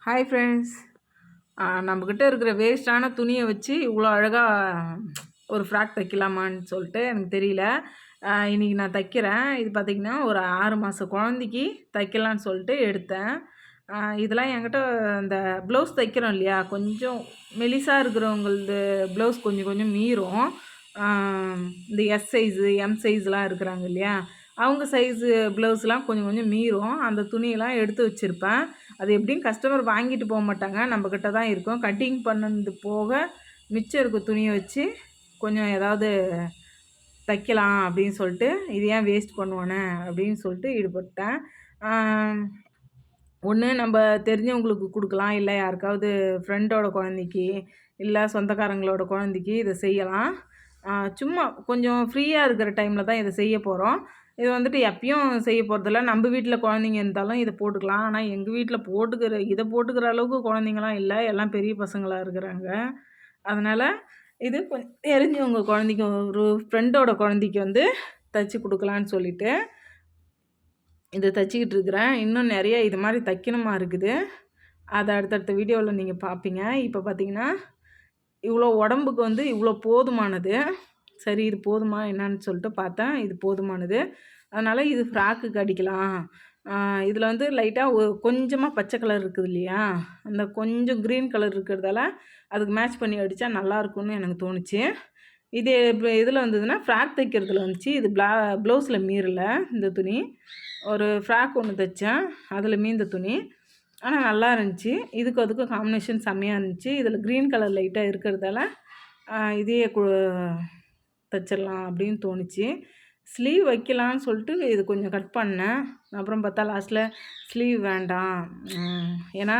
Hi friends. நம்மக்கிட்ட இருக்கிற வேஸ்ட்டான துணியை வச்சு இவ்வளோ அழகாக ஒரு ஃப்ராக் தைக்கலாமான்னு சொல்லிட்டு எனக்கு தெரியல. இன்றைக்கி நான் தைக்கிறேன். இது பார்த்திங்கன்னா ஒரு 6 மாத குழந்தைக்கு தைக்கலான்னு சொல்லிட்டு எடுத்தேன். இதெல்லாம் என்கிட்ட இந்த ப்ளவுஸ் தைக்கிறோம் இல்லையா, கொஞ்சம் மெலிசாக இருக்கிறவங்களது ப்ளவுஸ் கொஞ்சம் கொஞ்சம் மீறும். இந்த எஸ் சைஸு எம் சைஸ்லாம் இருக்கிறாங்க இல்லையா, அவங்க சைஸு ப்ளவுஸ்லாம் கொஞ்சம் கொஞ்சம் மீறும். அந்த துணியெல்லாம் எடுத்து வச்சுருப்பேன். அது எப்படியும் கஸ்டமர் வாங்கிட்டு போக மாட்டாங்க, நம்மக்கிட்ட தான் இருக்கும். கட்டிங் பண்ணது போக மிச்சம் இருக்க துணியை வச்சு கொஞ்சம் ஏதாவது தைக்கலாம் அப்படின்னு சொல்லிட்டு, இது ஏன் வேஸ்ட் பண்ணுவானே அப்படின்னு சொல்லிட்டு ஈடுபட்டேன். ஒன்று நம்ம தெரிஞ்சவங்களுக்கு கொடுக்கலாம், இல்லை யாருக்காவது ஃப்ரெண்டோட குழந்தைக்கு, இல்லை சொந்தக்காரங்களோட குழந்தைக்கு இதை செய்யலாம். சும்மா கொஞ்சம் ஃப்ரீயாக இருக்கிற டைமில் தான் இதை செய்ய போகிறோம். இது வந்துட்டு எப்பயும் செய்ய போகிறதில்ல. நம்ம வீட்டில் குழந்தைங்க இருந்தாலும் இதை போட்டுக்கலாம். ஆனால் எங்கள் வீட்டில் இதை போட்டுக்கிற அளவுக்கு குழந்தைங்களாம் இல்லை, எல்லாம் பெரிய பசங்களாக இருக்கிறாங்க. அதனால் இது கொஞ்சம் தெரிஞ்சவங்க குழந்தைக்கு, ஒரு ஃப்ரெண்டோட குழந்தைக்கு வந்து தைச்சி கொடுக்கலான்னு சொல்லிவிட்டு இதை தைச்சிக்கிட்டு இருக்கிறேன். இன்னும் நிறைய இது மாதிரி தைக்கணுமா இருக்குது. அதை அடுத்தடுத்த வீடியோவில் நீங்கள் பார்ப்பீங்க. இப்போ பார்த்தீங்கன்னா இவ்வளோ உடம்புக்கு வந்து இவ்வளோ போதுமானது. சரி, இது போதுமா என்னான்னு சொல்லிட்டு பார்த்தேன். இது போதுமானது. அதனால் இது ஃப்ராக்குக்கு அடிக்கலாம். இதில் வந்து லைட்டாக கொஞ்சமாக பச்சை கலர் இருக்குது இல்லையா, அந்த கொஞ்சம் க்ரீன் கலர் இருக்கிறதால அதுக்கு மேட்ச் பண்ணி அடித்தா நல்லாயிருக்கும்னு எனக்கு தோணுச்சு. இது இப்போ இதில் வந்ததுன்னா ஃப்ராக் தைக்கிறதுல வந்துச்சு. இது ப்ளவுஸில் மீறலை இந்த துணி. ஒரு ஃப்ராக் ஒன்று தைச்சேன், அதில் மீந்த துணி. ஆனால் நல்லா இருந்துச்சு. இதுக்கும் அதுக்கும் காம்பினேஷன் செம்மையாக இருந்துச்சு. இதில் க்ரீன் கலர் லைட்டாக இருக்கிறதால இதையே தைச்சிடலாம் அப்படின்னு தோணுச்சு. ஸ்லீவ் வைக்கலான்னு சொல்லிட்டு இது கொஞ்சம் கட் பண்ணேன். அப்புறம் பார்த்தா லாஸ்ட்டில் ஸ்லீவ் வேண்டாம், ஏன்னா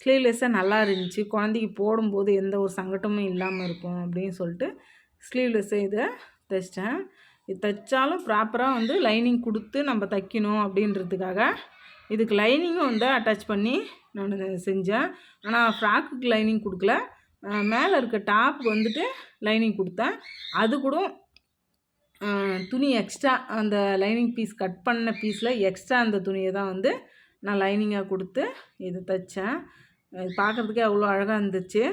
ஸ்லீவ்லெஸ்ஸாக நல்லா இருந்துச்சு, குழந்தைக்கு போடும்போது எந்த ஒரு சங்கட்டமும் இல்லாமல் இருக்கும் அப்படின்னு சொல்லிட்டு ஸ்லீவ்லெஸ்ஸை இதை தைச்சிட்டேன். இது தைச்சாலும் ப்ராப்பராக வந்து லைனிங் கொடுத்து நம்ம தைக்கணும் அப்படின்றதுக்காக இதுக்கு லைனிங்கும் வந்து அட்டாச் பண்ணி நான் செஞ்சேன். ஆனால் ஃப்ராக்குக்கு லைனிங் கொடுக்கல, மேலே இருக்க டாப்புக்கு வந்துட்டு லைனிங் கொடுத்தேன். அது கூட துணி எக்ஸ்ட்ரா, அந்த லைனிங் பீஸ் கட் பண்ண பீஸில் எக்ஸ்ட்ரா அந்த துணியை தான் வந்து நான் லைனிங்காக கொடுத்து இது தைச்சேன். இது பார்க்குறதுக்கே அவ்வளோ அழகாக இருந்துச்சு.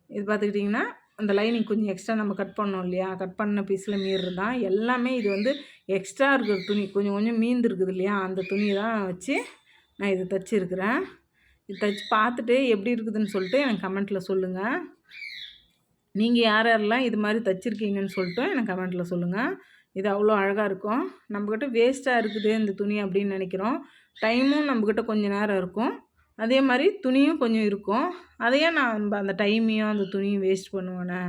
இது பார்த்துக்கிட்டிங்கன்னா அந்த லைனிங் கொஞ்சம் எக்ஸ்ட்ரா நம்ம கட் பண்ணோம் இல்லையா, கட் பண்ண பீஸில் மீறு தான் எல்லாமே. இது வந்து எக்ஸ்ட்ரா இருக்கிற துணி கொஞ்சம் கொஞ்சம் மீந்து இருக்குது இல்லையா, அந்த துணியை தான் வச்சு நான் இது தைச்சிருக்கிறேன். இது தைச்சி பார்த்துட்டு எப்படி இருக்குதுன்னு சொல்லிட்டு எனக்கு கமெண்ட்டில் சொல்லுங்கள். நீங்கள் யார் யாரெல்லாம் இது மாதிரி தைச்சிருக்கீங்கன்னு சொல்லிட்டு எனக்கு கமெண்ட்டில் சொல்லுங்கள். இது அவ்வளோ அழகாக இருக்கும். நம்மக்கிட்ட வேஸ்ட்டாக இருக்குது இந்த துணி அப்படின்னு நினைக்கிறோம். டைமும் நம்மக்கிட்ட கொஞ்சம் நேரம் இருக்கும், அதே மாதிரி துணியும் கொஞ்சம் இருக்கும். அதையே நான் அந்த டைமையும் அந்த துணியும் வேஸ்ட் பண்ணுவேனே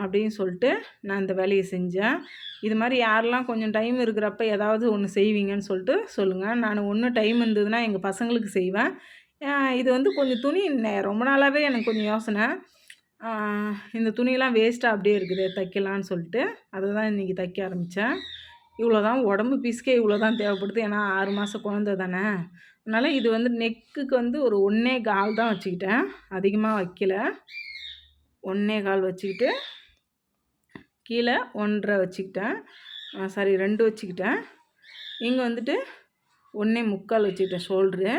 அப்படின்னு சொல்லிட்டு நான் இந்த வேலையை செஞ்சேன். இது மாதிரி யாரெல்லாம் கொஞ்சம் டைம் இருக்கிறப்ப ஏதாவது ஒன்று செய்வீங்கன்னு சொல்லிட்டு சொல்லுங்கள். நான் ஒன்று டைம் இருந்ததுன்னா எங்கள் பசங்களுக்கு செய்வேன். இது வந்து கொஞ்சம் துணி ரொம்ப நாளாகவே எனக்கு கொஞ்சம் யோசனை, இந்த துணியெல்லாம் வேஸ்ட்டாக அப்படியே இருக்குது, தைக்கலான்னு சொல்லிட்டு அதை தான் இன்றைக்கி தைக்க ஆரம்பித்தேன். இவ்வளோ தான் உடம்பு பீஸ்க்கே இவ்வளோ தான் தேவைப்படுது, ஏன்னா 6 மாதம் குழந்தை தானே. அதனால் இது வந்து நெக்குக்கு வந்து ஒரு 1.25 தான் வச்சுக்கிட்டேன், அதிகமாக வைக்கல. 1.25 வச்சுக்கிட்டு கீழே 1.5 வச்சுக்கிட்டேன், சாரி 2 வச்சுக்கிட்டேன். இங்கே வந்துட்டு 1.25 வச்சுக்கிட்டேன் ஷோல்ட்ரு,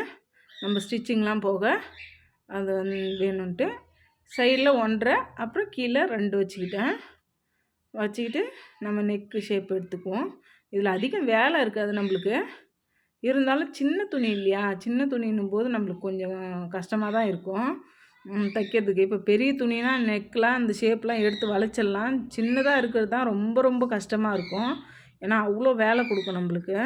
நம்ம ஸ்டிச்சிங்லாம் போக அது வந்து வேணும்ன்ட்டு. சைடில் 1.5, அப்புறம் கீழே 2 வச்சுக்கிட்டு நம்ம நெக்கு ஷேப் எடுத்துக்குவோம். இதில் அதிகம் வேலை இருக்காது நம்மளுக்கு, இருந்தாலும் சின்ன துணி இல்லையா, சின்ன துணின்னும் போது நம்மளுக்கு கொஞ்சம் கஷ்டமாக தான் இருக்கும் தைக்கிறதுக்கு. இப்போ பெரிய துணினா நெக்லாம் அந்த ஷேப்லாம் எடுத்து வளைச்சிடலாம், சின்னதாக இருக்கிறது தான் ரொம்ப ரொம்ப கஷ்டமாக இருக்கும், ஏன்னா அவ்வளோ வேலை கொடுக்கும் நம்மளுக்கு.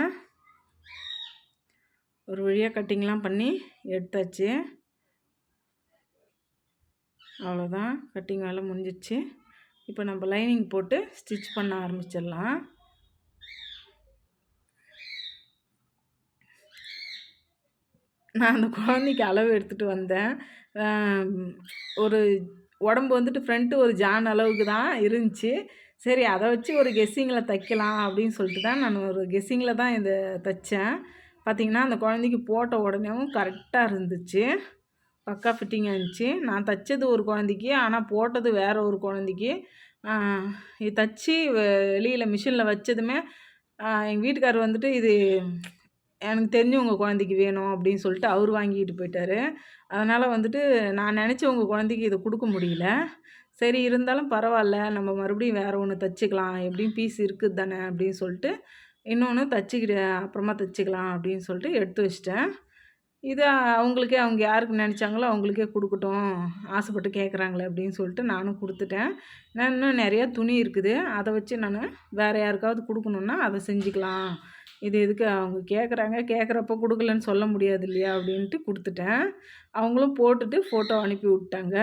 ஒரு வழியாக கட்டிங்லாம் பண்ணி எடுத்தாச்சு. அவ்வளோதான், கட்டிங் வேலை முடிஞ்சிடுச்சு. இப்போ நம்ம லைனிங் போட்டு ஸ்டிச் பண்ண ஆரம்பிச்சிடலாம். நான் அந்த குழந்தைக்கு அளவு எடுத்துகிட்டு வந்தேன். ஒரு உடம்பு வந்துட்டு ஃப்ரண்ட்டு ஒரு ஜான் அளவுக்கு தான் இருந்துச்சு. சரி, அதை வச்சு ஒரு கெஸ்ஸிங்கில் தைக்கலாம் அப்படின்னு சொல்லிட்டு தான் நான் ஒரு கெஸ்ஸிங்கில் தான் இதை தைச்சேன். பார்த்திங்கன்னா அந்த குழந்தைக்கு போட்ட உடனேவும் கரெக்டாக இருந்துச்சு, பக்கா ஃபிட்டிங்காக இருந்துச்சு. நான் தைச்சது ஒரு குழந்தைக்கு, ஆனால் போட்டது வேறு ஒரு குழந்தைக்கு. இது தைச்சி வெளியில் மிஷினில் வச்சதுமே எங்கள் வீட்டுக்காரர் வந்துட்டு இது எனக்கு தெரிஞ்சவங்க குழந்தைக்கு வேணும் அப்படின்னு சொல்லிட்டு அவர் வாங்கிட்டு போயிட்டாரு. அதனால் வந்துட்டு நான் நினச்சேன் உங்கள் குழந்தைக்கு இதை கொடுக்க முடியல. சரி இருந்தாலும் பரவாயில்ல, நம்ம மறுபடியும் வேறு ஒன்று தச்சுக்கலாம், எப்படியும் பீஸ் இருக்குது தானே அப்படின்னு சொல்லிட்டு இன்னொன்று தச்சுக்கிட்டு அப்புறமா தச்சுக்கலாம் அப்படின்னு சொல்லிட்டு எடுத்து வச்சிட்டேன். இது அவங்களுக்கே அவங்க யாருக்கு நினச்சாங்களோ அவங்களுக்கே கொடுக்கட்டும், ஆசைப்பட்டு கேட்குறாங்களே அப்படின்னு சொல்லிட்டு நானும் கொடுத்துட்டேன். நான் இன்னும் நிறையா துணி இருக்குது, அதை வச்சு நான் வேறு யாருக்காவது கொடுக்கணுன்னா அதை செஞ்சுக்கலாம். இது எதுக்கு அவங்க கேட்குறாங்க, கேட்குறப்ப கொடுக்கலன்னு சொல்ல முடியாது இல்லையா அப்படின்ட்டு கொடுத்துட்டேன். அவங்களும் போட்டுட்டு ஃபோட்டோ அனுப்பி விட்டாங்க.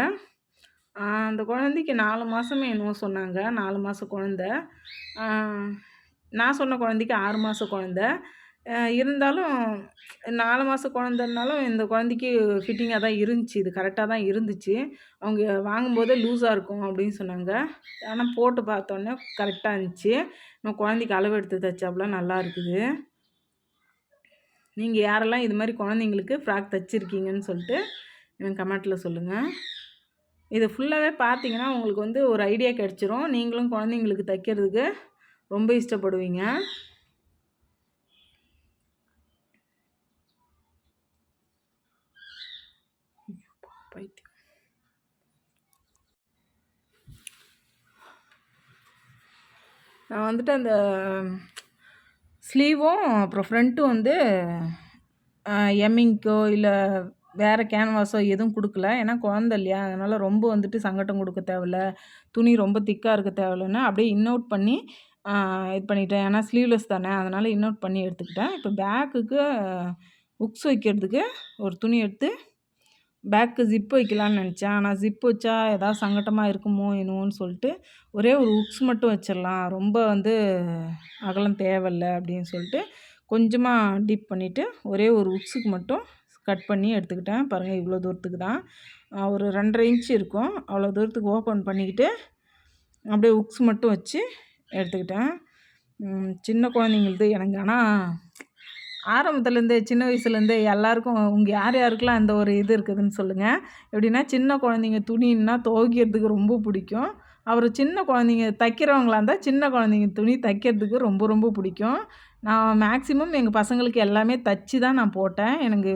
அந்த குழந்தைக்கு 4 மாதமே என்னவோ சொன்னாங்க, 4 மாத குழந்த. நான் சொன்ன குழந்தைக்கு 6 மாத குழந்த. இருந்தாலும் 4 மாத குழந்தனாலும் இந்த குழந்தைக்கு ஃபிட்டிங்காக தான் இருந்துச்சு, இது கரெக்டாக தான் இருந்துச்சு. அவங்க வாங்கும்போதே லூஸாக இருக்கும் அப்படின்னு சொன்னாங்க. ஆனால் போட்டு பார்த்தோன்னே கரெக்டாக இருந்துச்சு. நம்ம குழந்தைக்கு அளவு எடுத்து தைச்சாப்புல நல்லா இருக்குது. நீங்கள் யாரெல்லாம் இது மாதிரி குழந்தைங்களுக்கு ஃப்ராக் தைச்சிருக்கீங்கன்னு சொல்லிட்டு எனக்கு கமெண்ட்டில் சொல்லுங்கள். இது ஃபுல்லாகவே பார்த்தீங்கன்னா உங்களுக்கு வந்து ஒரு ஐடியா கிடச்சிரும். நீங்களும் குழந்தைங்களுக்கு தைக்கிறதுக்கு ரொம்ப இஷ்டப்படுவீங்க. பைத்தியம். நான் வந்துட்டு அந்த ஸ்லீவும் அப்புறம் ஃப்ரண்ட்டும் வந்து எம்மிங்க்கோ இல்லை வேறு கேன்வாஸோ எதுவும் கொடுக்கல. ஏன்னா குழந்த இல்லையா, அதனால் ரொம்ப வந்துட்டு சங்கடம் கொடுக்க தேவையில்ல, துணி ரொம்ப திக்காக இருக்க தேவையில்லன்னு அப்படியே இன்னவுட் பண்ணி இது பண்ணிட்டேன். ஏன்னா ஸ்லீவ்லெஸ் தானே, அதனால் இன்னவுட் பண்ணி எடுத்துக்கிட்டேன். இப்போ பேக்குக்கு ஹுக்ஸ் வைக்கிறதுக்கு ஒரு துணி எடுத்து பேக்கு ஜிப் வைக்கலான்னு நினச்சேன். ஆனால் ஜிப் வச்சா ஏதாவது சங்கட்டமாக இருக்குமோ என்னவோன்னு சொல்லிட்டு ஒரே ஒரு ஹுக்ஸ் மட்டும் வச்சிடலாம், ரொம்ப வந்து அகலம் தேவையில்ல அப்படின்னு சொல்லிட்டு கொஞ்சமாக டீப் பண்ணிவிட்டு ஒரே ஒரு ஹுக்ஸுக்கு மட்டும் கட் பண்ணி எடுத்துக்கிட்டேன். பாருங்கள் இவ்வளோ தூரத்துக்கு தான், ஒரு 2.5 இன்ச்சு இருக்கும், அவ்வளோ தூரத்துக்கு ஓப்பன் பண்ணிக்கிட்டு அப்படியே ஹுக்ஸ் மட்டும் வச்சு எடுத்துக்கிட்டேன். சின்ன குழந்தைங்களுது எனக்கு ஆனால் ஆரம்பத்துலேருந்தே சின்ன வயசுலேருந்தே எல்லாருக்கும் உங்கள் யார் யாருக்கெல்லாம் அந்த ஒரு இது இருக்குதுன்னு சொல்லுங்கள். எப்படின்னா சின்ன குழந்தைங்க துணின்னா துவைக்கிறதுக்கு ரொம்ப பிடிக்கும். அப்புறம் சின்ன குழந்தைங்க தைக்கிறவங்களா இருந்தால் சின்ன குழந்தைங்க துணி தைக்கிறதுக்கு ரொம்ப ரொம்ப பிடிக்கும். நான் மேக்ஸிமம் எங்கள் பசங்களுக்கு எல்லாமே தச்சு தான் நான் போட்டேன். எனக்கு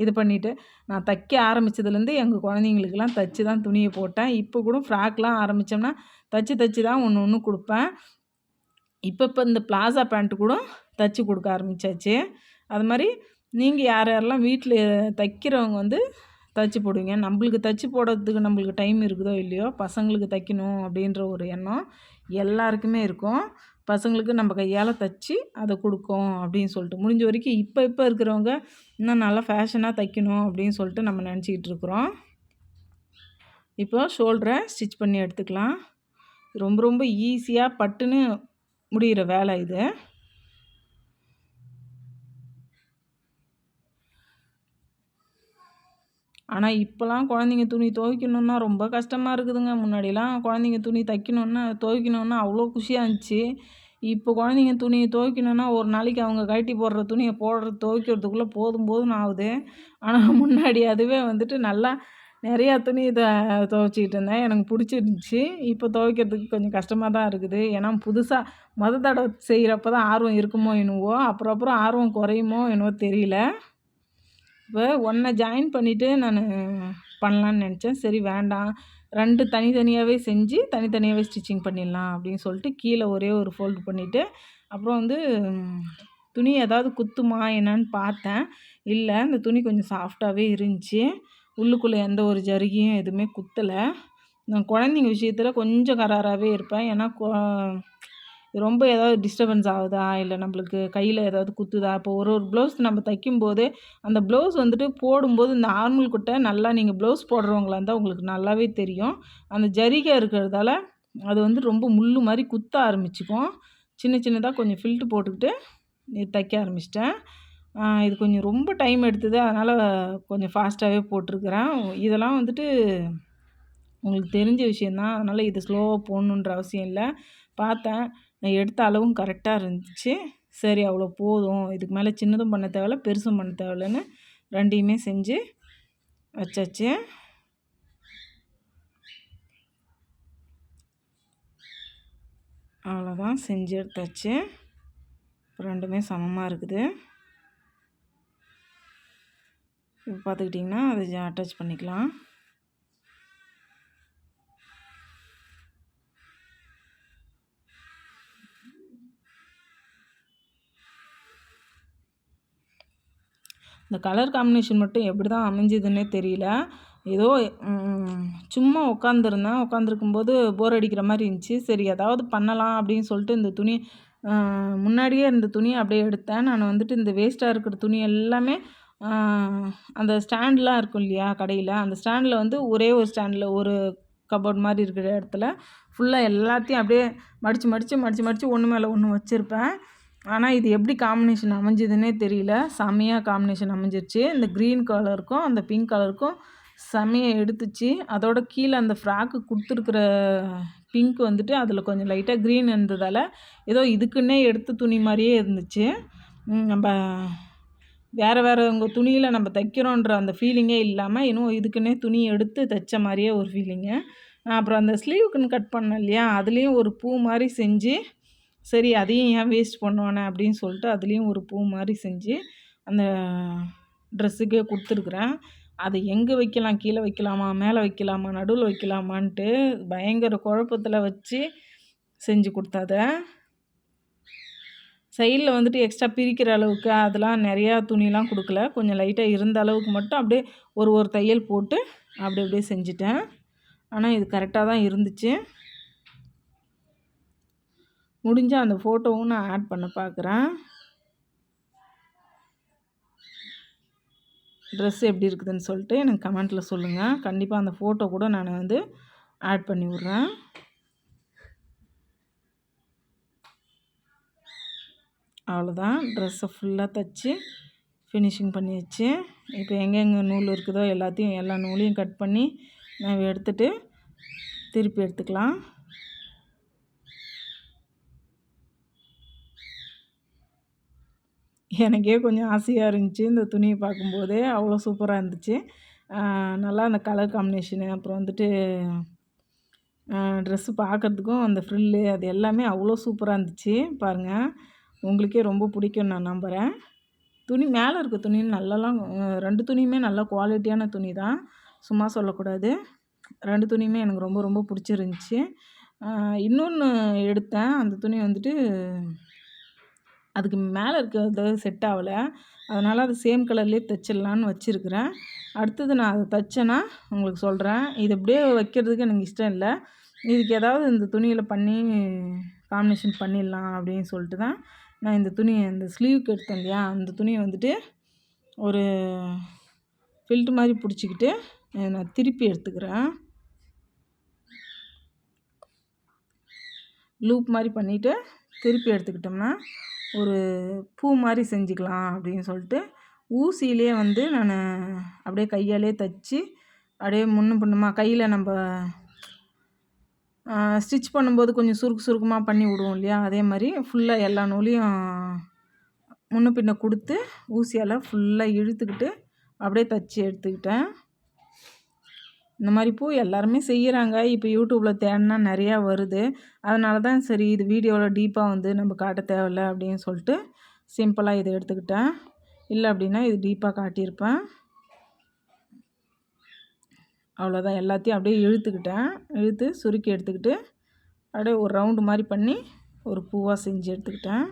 இது பண்ணிவிட்டு நான் தைக்க ஆரம்பித்ததுலேருந்து எங்கள் குழந்தைங்களுக்கெல்லாம் தச்சு தான் துணியை போட்டேன். இப்போ கூட ஃப்ராக்லாம் ஆரம்பித்தோம்னா தச்சு தான் ஒன்று ஒன்று கொடுப்பேன். இப்போ இந்த பிளாசா பேண்ட்டு கூட தச்சு கொடுக்க ஆரம்பித்தாச்சு. அது மாதிரி நீங்கள் யார் யாரெல்லாம் வீட்டில் தைக்கிறவங்க வந்து தச்சு போடுவீங்க. நம்மளுக்கு தச்சு போடுறதுக்கு நம்மளுக்கு டைம் இருக்குதோ இல்லையோ, பசங்களுக்கு தைக்கணும் அப்படின்ற ஒரு எண்ணம் எல்லாருக்குமே இருக்கும். பசங்களுக்கு நம்ம கையால் தச்சு அதை கொடுக்கும் அப்படின்னு சொல்லிட்டு முடிஞ்ச வரைக்கும் இப்போ இருக்கிறவங்க இன்னும் நல்லா ஃபேஷனாக தைக்கணும் அப்படின்னு சொல்லிட்டு நம்ம நினச்சிக்கிட்டு இருக்கிறோம். இப்போ ஷோல்டரை ஸ்டிச் பண்ணி எடுத்துக்கலாம். ரொம்ப ரொம்ப ஈஸியாக பட்டுன்னு முடிகிற வேலை இது. ஆனால் இப்போலாம் குழந்தைங்க துணி துவைக்கணுன்னா ரொம்ப கஷ்டமாக இருக்குதுங்க. முன்னாடிலாம் குழந்தைங்க துணி தைக்கணுன்னா துவைக்கணுன்னா அவ்வளோ குஷியாக இருந்துச்சு. இப்போ குழந்தைங்க துணியை துவைக்கணுன்னா ஒரு நாளைக்கு அவங்க கழட்டி போடுற துணியை துவைக்கிறதுக்குள்ளே போதும் போதும்னு ஆகுது. ஆனால் முன்னாடி அதுவே வந்துட்டு நல்லா நிறையா துணி துவைச்சிக்கிட்டு இருந்தேன், எனக்கு பிடிச்சிருந்துச்சி. இப்போ துவைக்கிறதுக்கு கொஞ்சம் கஷ்டமாக தான் இருக்குது. ஏன்னா புதுசாக தடவை செய்கிறப்ப தான் ஆர்வம் இருக்குமோ என்னவோ, அப்புறம் ஆர்வம் குறையுமோ என்னவோ தெரியல. இப்போ ஒன்றை ஜாயின் பண்ணிவிட்டு நான் பண்ணலான்னு நினச்சேன். சரி வேண்டாம், 2 தனித்தனியாகவே செஞ்சு தனித்தனியாகவே ஸ்டிச்சிங் பண்ணிடலாம் அப்படின்னு சொல்லிட்டு கீழே ஒரே ஒரு ஃபோல்டு பண்ணிவிட்டு அப்புறம் வந்து துணி ஏதாவது குத்துமா என்னன்னு பார்த்தேன். இல்லை, இந்த துணி கொஞ்சம் சாஃப்டாகவே இருந்துச்சு. உள்ளுக்குள்ளே எந்த ஒரு ஜரிகையும் எதுவுமே குத்தலை. நான் குழந்தைங்க விஷயத்தில் கொஞ்சம் கராராகவே இருப்பேன். ஏன்னா ரொம்ப ஏதாவது டிஸ்டர்பன்ஸ் ஆகுதா, இல்லை நம்மளுக்கு கையில் ஏதாவது குத்துதா, இப்போ ஒரு ப்ளவுஸ் நம்ம தைக்கும்போது அந்த ப்ளவுஸ் வந்துட்டு போடும்போது இந்த ஆர்மல் குட்டை நல்லா நீங்கள் ப்ளவுஸ் போடுறவங்களா இருந்தால் உங்களுக்கு நல்லாவே தெரியும். அந்த ஜரிகை இருக்கிறதால அது வந்து ரொம்ப முள் மாதிரி குத்த ஆரம்பிச்சுக்கும். சின்னதாக கொஞ்சம் ஃபில்ட்டு போட்டுக்கிட்டு தைக்க ஆரம்பிச்சிட்டேன். இது கொஞ்சம் ரொம்ப டைம் எடுத்தது, அதனால் கொஞ்சம் ஃபாஸ்ட்டாகவே போட்டிருக்கிறேன். இதெல்லாம் வந்துட்டு உங்களுக்கு தெரிஞ்ச விஷயந்தான், அதனால் இது ஸ்லோவாக போடணுன்ற அவசியம் இல்லை. பார்த்தேன், நான் எடுத்த அளவும் கரெக்டாக இருந்துச்சு. சரி அவ்வளோ போதும், இதுக்கு மேலே சின்னதும் பண்ண தேவையில்ல, பெருசும் பண்ண தேவையில்லன்னு 2யுமே செஞ்சு வச்சாச்சு. அவ்வளோதான், செஞ்சு எடுத்தாச்சு. 2மே சமமாக இருக்குது. இப்போ பார்த்துக்கிட்டிங்கன்னா அதை அட்டாச் பண்ணிக்கலாம். இந்த கலர் காம்பினேஷன் மட்டும் எப்படி தான் அமைஞ்சதுன்னே தெரியல. ஏதோ சும்மா உட்காந்துருக்கும்போது போர் அடிக்கிற மாதிரி இருந்துச்சு. சரி ஏதாவது பண்ணலாம் அப்படின்னு சொல்லிட்டு இந்த துணி முன்னாடியே இருந்த துணியை அப்படியே எடுத்தேன். நான் வந்துட்டு இந்த வேஸ்ட்டாக இருக்கிற துணி எல்லாமே அந்த ஸ்டாண்ட்லாம் இருக்கும் இல்லையா கடையில், அந்த ஸ்டாண்டில் வந்து ஒரே ஒரு ஸ்டாண்டில் ஒரு கபோர்ட் மாதிரி இருக்கிற இடத்துல ஃபுல்லாக எல்லாத்தையும் அப்படியே மடித்து ஒன்று மேலே ஒன்று வச்சுருப்பேன். ஆனால் இது எப்படி காம்பினேஷன் அமைஞ்சதுன்னே தெரியல. செம்மையாக காம்பினேஷன் அமைஞ்சிருச்சு. இந்த க்ரீன் கலருக்கும் அந்த பிங்க் கலருக்கும் செம்மையாக எடுத்துச்சு. அதோட கீழே அந்த ஃப்ராக்கு கொடுத்துருக்குற பிங்க் வந்துட்டு அதில் கொஞ்சம் லைட்டாக க்ரீன் இருந்ததால் ஏதோ இதுக்குன்னே எடுத்த துணி மாதிரியே இருந்துச்சு. நம்ம வேறு உங்கள் துணியில் நம்ம தைக்கிறோன்ற அந்த ஃபீலிங்கே இல்லாமல் இன்னும் இதுக்குன்னே துணி எடுத்து தைச்ச மாதிரியே ஒரு ஃபீலிங்கு. அப்புறம் அந்த ஸ்லீவுக்குன்னு கட் பண்ணேன் இல்லையா, அதுலேயும் ஒரு பூ மாதிரி செஞ்சு, சரி அதையும் ஏன் வேஸ்ட் பண்ணுவானே அப்படின்னு சொல்லிட்டு அதுலேயும் ஒரு பூ மாதிரி செஞ்சு அந்த ட்ரெஸ்ஸுக்கே கொடுத்துருக்குறேன். அதை எங்கே வைக்கலாம், கீழே வைக்கலாமா, மேலே வைக்கலாமா, நடுவில் வைக்கலாமான்ட்டு பயங்கர குழப்பத்தில் வச்சு செஞ்சு கொடுத்தாத. சைடில் வந்துட்டு எக்ஸ்ட்ரா பிரிக்கிற அளவுக்கு அதெல்லாம் நிறையா துணிலாம் கொடுக்கல. கொஞ்சம் லைட்டாக இருந்த அளவுக்கு மட்டும் அப்படியே ஒரு தையல் போட்டு அப்படியே செஞ்சுட்டேன். ஆனால் இது கரெக்டாக தான் இருந்துச்சு. முடிஞ்சால் அந்த ஃபோட்டோவும் நான் ஆட் பண்ண பார்க்குறேன். ட்ரெஸ் எப்படி இருக்குதுன்னு சொல்லிட்டு எனக்கு கமெண்ட்டில் சொல்லுங்கள். கண்டிப்பாக அந்த ஃபோட்டோ கூட நான் வந்து ஆட் பண்ணி விட்றேன். அவ்வளோதான், ட்ரெஸ்ஸை ஃபுல்லாக தைச்சி ஃபினிஷிங் பண்ணியாச்சு. இப்போ எங்கெங்கே நூல் இருக்குதோ எல்லா நூலையும் கட் பண்ணி நான் எடுத்துகிட்டு திருப்பி எடுத்துக்கலாம். எனக்கே கொஞ்சம் ஆசையாக இருந்துச்சு இந்த துணியை பார்க்கும்போதே. அவ்வளோ சூப்பராக இருந்துச்சு. நல்லா அந்த கலர் காம்பினேஷனு, அப்புறம் வந்துட்டு ட்ரெஸ்ஸு பார்க்குறதுக்கும் அந்த ஃப்ரில்லு அது எல்லாமே அவ்வளோ சூப்பராக இருந்துச்சு. பாருங்கள், உங்களுக்கே ரொம்ப பிடிக்கும்னு நான் நம்புகிறேன். துணி மேலே இருக்க துணி நல்லாலாம் 2 துணியுமே நல்லா குவாலிட்டியான துணி தான், சும்மா சொல்லக்கூடாது. 2 துணியுமே எனக்கு ரொம்ப ரொம்ப பிடிச்சிருந்துச்சி. இன்னொன்று எடுத்தேன், அந்த துணி வந்துட்டு அதுக்கு மேலே இருக்கிறது செட் ஆகலை. அதனால் அது சேம் கலர்லேயே தைச்சிடலான்னு வச்சுருக்கிறேன். அடுத்தது நான் அதை தைச்சேன்னா உங்களுக்கு சொல்கிறேன். இது அப்படியே வைக்கிறதுக்கு எனக்கு இஷ்டம் இல்லை. இதுக்கு ஏதாவது இந்த துணியில் பண்ணி காம்பினேஷன் பண்ணிடலாம் அப்படின்னு சொல்லிட்டு தான் நான் இந்த துணியை இந்த ஸ்லீவுக்கு எடுத்தேன் இல்லையா, அந்த துணியை வந்துட்டு ஒரு ஃபில்ட்டு மாதிரி பிடிச்சிக்கிட்டு நான் திருப்பி எடுத்துக்கிறேன். லூப் மாதிரி பண்ணிவிட்டு திருப்பி எடுத்துக்கிட்டோம்னா ஒரு பூ மாதிரி செஞ்சுக்கலாம் அப்படின்னு சொல்லிட்டு ஊசியிலே வந்து நான் அப்படியே கையாலே தைச்சி அப்படியே முன்னும் பின்னுமாக கையில் நம்ம ஸ்டிச் பண்ணும்போது கொஞ்சம் சுருக்கமாக பண்ணி விடுவோம் இல்லையா, அதே மாதிரி ஃபுல்லாக எல்லா நூலையும் முன்ன பின்ன கொடுத்து ஊசியால் ஃபுல்லாக இழுத்துக்கிட்டு அப்படியே தைச்சி எடுத்துக்கிட்டேன். இந்த மாதிரி பூ எல்லாருமே செய்கிறாங்க. இப்போ யூடியூப்பில் தேடினா நிறையா வருது. அதனால தான் சரி இது வீடியோவில் டீப்பாக வந்து நம்ம காட்ட தேவையில்ல அப்படின்னு சொல்லிட்டு சிம்பிளாக இதை எடுத்துக்கிட்டேன். இல்லை அப்படின்னா இது டீப்பாக காட்டியிருப்பேன். அவ்வளோதான், எல்லாத்தையும் அப்படியே இழுத்து சுருக்கி எடுத்துக்கிட்டு அப்படியே ஒரு ரவுண்டு மாதிரி பண்ணி ஒரு பூவாக செஞ்சு எடுத்துக்கிட்டேன்.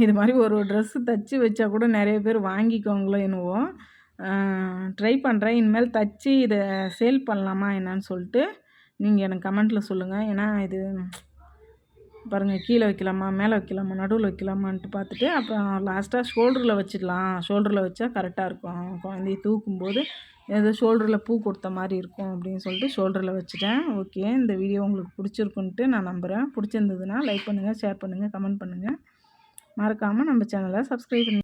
இது மாதிரி ஒரு ட்ரெஸ்ஸு தைச்சி வச்சா கூட நிறைய பேர் வாங்கிக்கோங்களோ என்னவோ. ட்ரை பண்ணுறேன். இனிமேல் தைச்சி இதை சேல் பண்ணலாமா என்னான்னு சொல்லிட்டு நீங்கள் எனக்கு கமெண்ட்டில் சொல்லுங்கள். ஏன்னா இது பாருங்கள், கீழே வைக்கலாமா, மேலே வைக்கலாமா, நடுவில் வைக்கலாமான்ட்டு பார்த்துட்டு அப்புறம் லாஸ்ட்டாக ஷோல்டரில் வச்சிடலாம். ஷோல்டரில் வச்சா கரெக்டாக இருக்கும், குழந்தைய தூக்கும்போது ஏதோ ஷோல்டரில் பூ கொடுத்த மாதிரி இருக்கும் அப்படின்னு சொல்லிட்டு ஷோல்டரில் வச்சுட்டேன். ஓகே, இந்த வீடியோ உங்களுக்கு பிடிச்சிருக்குன்ட்டு நான் நம்புகிறேன். பிடிச்சிருந்ததுன்னா லைக் பண்ணுங்கள், ஷேர் பண்ணுங்கள், கமெண்ட் பண்ணுங்கள். மறக்காமல் நம்ம சேனலை சப்ஸ்கிரைப் பண்ணி